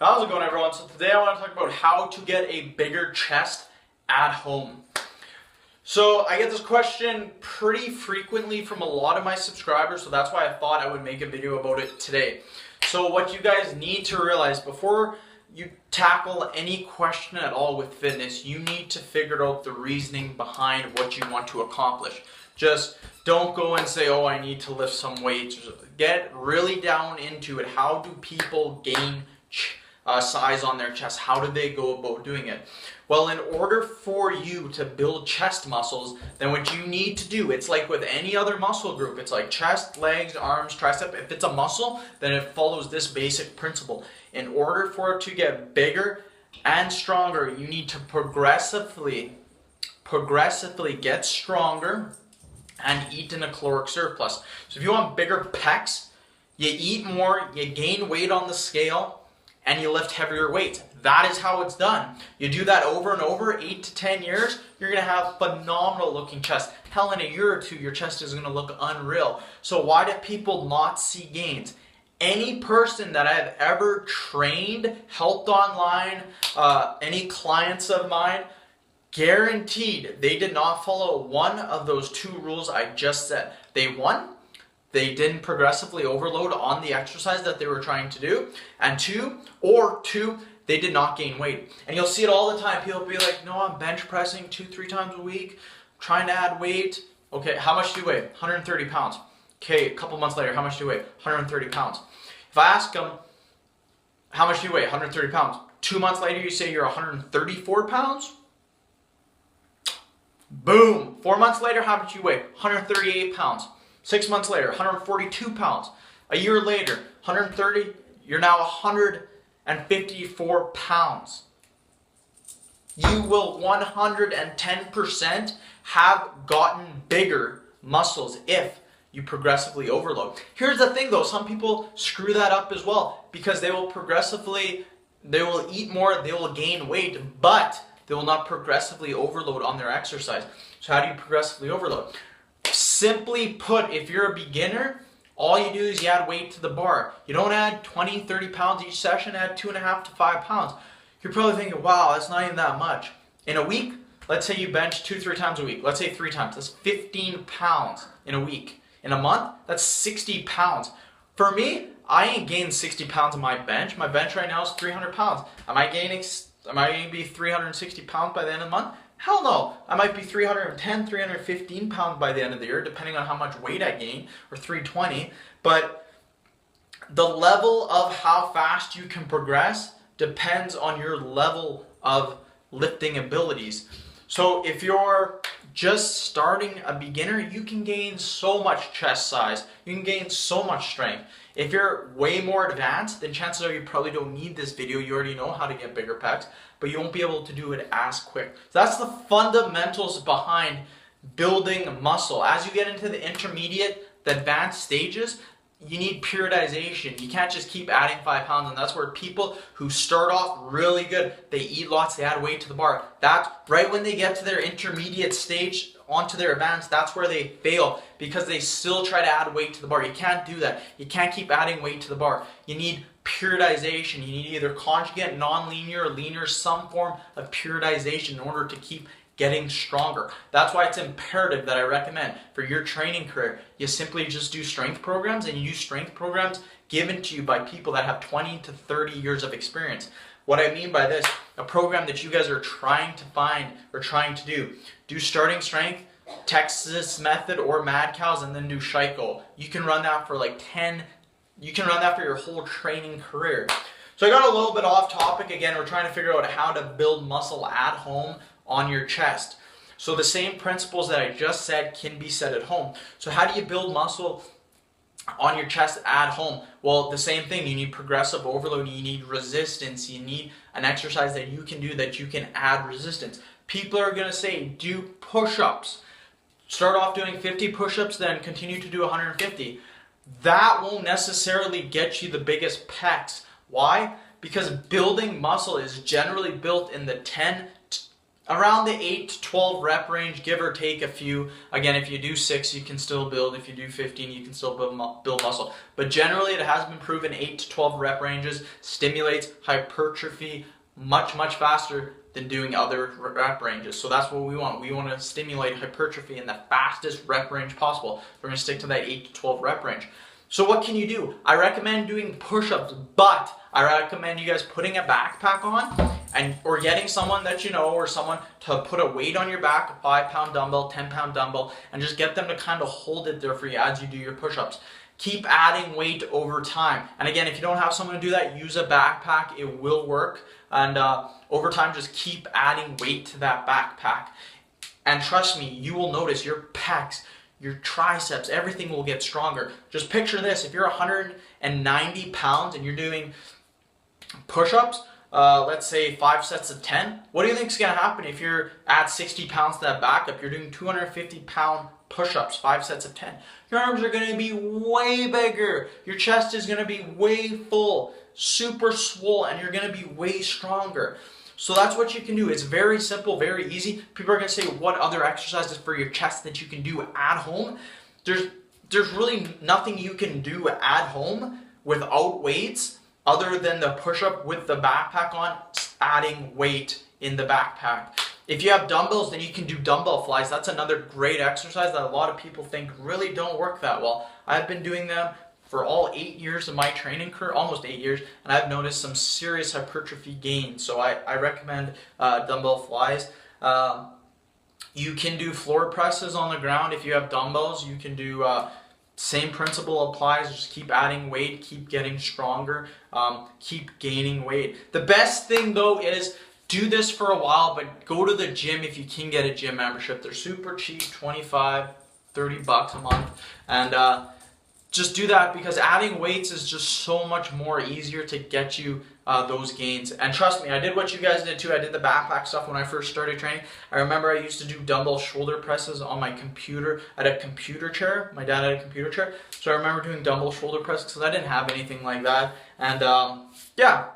How's it going, everyone? So today I want to talk about how to get a bigger chest at home. So I get this question pretty frequently from a lot of my subscribers, so that's why I thought I would make a video about it today. So what you guys need to realize before you tackle any question at all with fitness, you need to figure out the reasoning behind what you want to accomplish. Just don't go and say, oh, I need to lift some weights. Get really down into it. How do people gain size on their chest? How do they go about doing it? Well, in order for you to build chest muscles, then what you need to do, it's like with any other muscle group. It's like chest, legs, arms, tricep. If it's a muscle, then it follows this basic principle. In order for it to get bigger and stronger, you need to progressively get stronger and eat in a caloric surplus. So if you want bigger pecs, you eat more, you gain weight on the scale, and you lift heavier weights. That is how it's done. You do that over and over, 8 to 10 years, you're gonna have phenomenal looking chest. Hell, in a year or two, your chest is gonna look unreal. So why do people not see gains? Any person that I've ever trained, helped online, any clients of mine, guaranteed they did not follow one of those two rules I just said. They didn't progressively overload on the exercise that they were trying to do. And two, they did not gain weight. And you'll see it all the time. People will be like, no, I'm bench pressing 2-3 times a week, trying to add weight. Okay, how much do you weigh? 130 pounds. Okay, a couple months later, how much do you weigh? 130 pounds. If I ask them, how much do you weigh? 130 pounds. 2 months later, you say you're 134 pounds. Boom. 4 months later, how much do you weigh? 138 pounds. 6 months later, 142 pounds. A year later, 130, you're now 154 pounds. You will 110% have gotten bigger muscles if you progressively overload. Here's the thing though, some people screw that up as well because they will eat more, they will gain weight, but they will not progressively overload on their exercise. So how do you progressively overload? Simply put, if you're a beginner, all you do is you add weight to the bar. You don't add 20, 30 pounds each session, add 2.5 to 5 pounds. You're probably thinking, wow, that's not even that much. In a week, let's say you bench 2-3 times a week. Let's say 3 times. That's 15 pounds in a week. In a month, that's 60 pounds. For me, I ain't gained 60 pounds on my bench. My bench right now is 300 pounds. Am I going to be 360 pounds by the end of the month? Hell no. I might be 310, 315 pounds by the end of the year, depending on how much weight I gain, or 320. But the level of how fast you can progress depends on your level of lifting abilities. So if you're just starting a beginner, you can gain so much chest size. You can gain so much strength. If you're way more advanced, then chances are you probably don't need this video. You already know how to get bigger pecs, but you won't be able to do it as quick. So that's the fundamentals behind building muscle. As you get into the intermediate, the advanced stages, you need periodization. You can't just keep adding 5 pounds, and that's where people who start off really good, they eat lots, they add weight to the bar. That's right when they get to their intermediate stage, onto their advanced, that's where they fail because they still try to add weight to the bar. You can't do that. You can't keep adding weight to the bar. You need periodization. You need either conjugate, non-linear, or linear, some form of periodization in order to keep getting stronger. That's why it's imperative that I recommend for your training career, you simply just do strength programs, and you use strength programs given to you by people that have 20 to 30 years of experience. What I mean by this, a program that you guys are trying to find or trying to do starting strength, Texas method or Mad Cows, and then do Shiko. You can run that for like 10, you can run that for your whole training career. So I got a little bit off topic. Again, we're trying to figure out how to build muscle at home on your chest. So the same principles that I just said can be said at home. So how do you build muscle on your chest at home? Well, the same thing. You need progressive overload. You need resistance. You need an exercise that you can do that you can add resistance. People are going to say, do push-ups. Start off doing 50 push-ups, then continue to do 150. That won't necessarily get you the biggest pecs. Why? Because building muscle is generally built in the 10 around the 8 to 12 rep range, give or take a few. Again, if you do 6, you can still build. If you do 15, you can still build muscle. But generally, it has been proven 8 to 12 rep ranges stimulates hypertrophy much faster than doing other rep ranges. So that's what we want. We want to stimulate hypertrophy in the fastest rep range possible. We're going to stick to that 8 to 12 rep range. So what can you do? I recommend doing push-ups, but I recommend you guys putting a backpack on or getting someone that you know or someone to put a weight on your back, a 5-pound dumbbell, 10-pound dumbbell, and just get them to kind of hold it there for you as you do your push-ups. Keep adding weight over time. And again, if you don't have someone to do that, use a backpack. It will work. And over time, just keep adding weight to that backpack. And trust me, you will notice your pecs, your triceps, everything will get stronger. Just picture this. If you're 190 pounds and you're doing push-ups, let's say 5 sets of 10, what do you think is going to happen if you're at 60 pounds to that back up? You're doing 250-pound push-ups, 5 sets of 10. Your arms are going to be way bigger. Your chest is going to be way full, super swole, and you're going to be way stronger. So that's what you can do. It's very simple, very easy. People are going to say, what other exercises for your chest that you can do at home? There's really nothing you can do at home without weights other than the push-up with the backpack on, adding weight in the backpack. If you have dumbbells, then you can do dumbbell flies. That's another great exercise that a lot of people think really don't work that well. I've been doing them for all 8 years of my training career, almost 8 years, and I've noticed some serious hypertrophy gains. So I recommend dumbbell flies. You can do floor presses on the ground if you have dumbbells. You can do same principle applies. Just keep adding weight, keep getting stronger, keep gaining weight. The best thing though is do this for a while, but go to the gym if you can get a gym membership. They're super cheap, $25, $30 a month, and just do that because adding weights is just so much more easier to get you those gains. And trust me, I did what you guys did too. I did the backpack stuff when I first started training. I remember I used to do dumbbell shoulder presses on my computer at a computer chair. My dad had a computer chair. So I remember doing dumbbell shoulder presses because I didn't have anything like that. And yeah.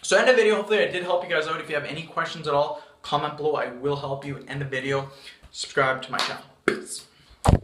So end the video. Hopefully I did help you guys out. If you have any questions at all, comment below. I will help you. End the video. Subscribe to my channel. Peace.